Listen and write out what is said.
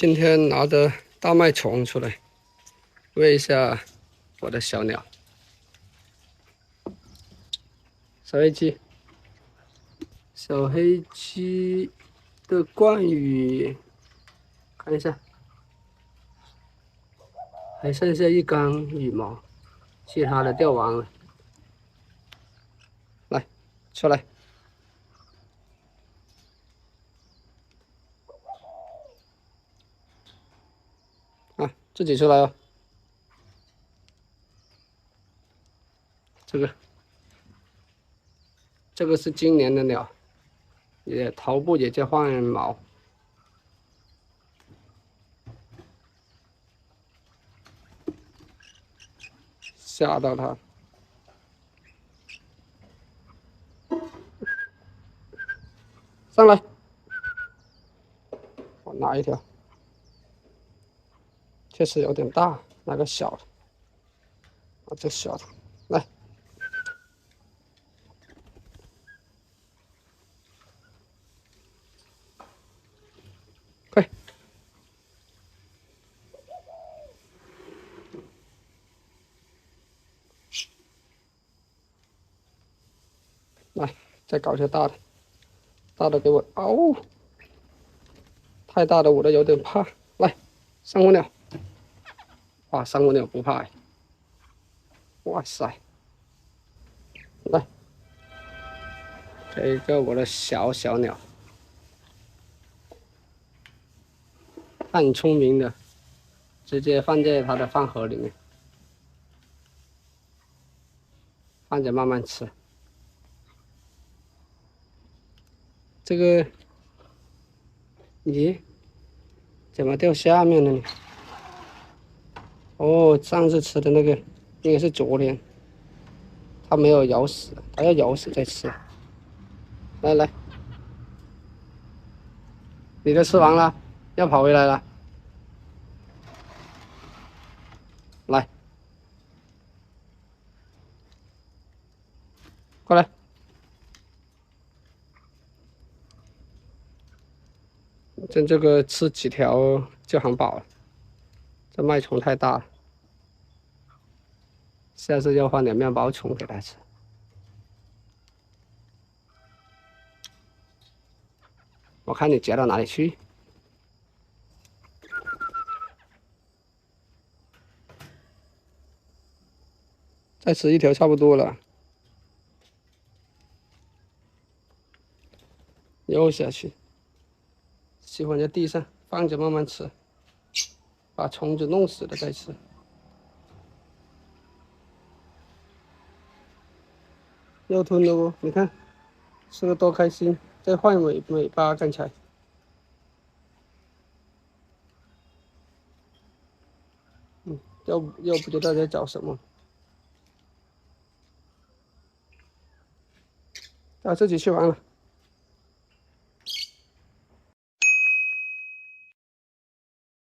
今天拿着大麦虫出来喂一下我的小鸟。小黑鸡，小黑鸡的冠羽，看一下，还剩下一缸羽毛，其他的掉完了。来，出来。啊，自己出来哦。这个是今年的鸟，也头部也在换毛。吓到它。上来，我拿一条，确实有点大，拿个小的，这小的，来，快，来，再搞些大的，大的给我，哦，太大的我都有点怕，来，珊瑚鸟，哇，珊瑚鸟不怕哎，哇塞，来，这个我的小鸟，它很聪明的，直接放在它的饭盒里面，放着慢慢吃。这个，咦，怎么掉下面了呢？哦，上次吃的那个应该是昨天，它没有咬死，它要咬死再吃。来来，你的吃完了，要跑回来了。来，过来。这个吃几条就很饱了，这麦虫太大了，下次要换点面包虫给它吃。我看你夹到哪里去。再吃一条差不多了。又下去，喜欢在地上放着慢慢吃，把虫子弄死了再吃。又吞了哦，你看，吃的多开心！再换尾巴，刚才。要不知道在找什么。它自己吃完了。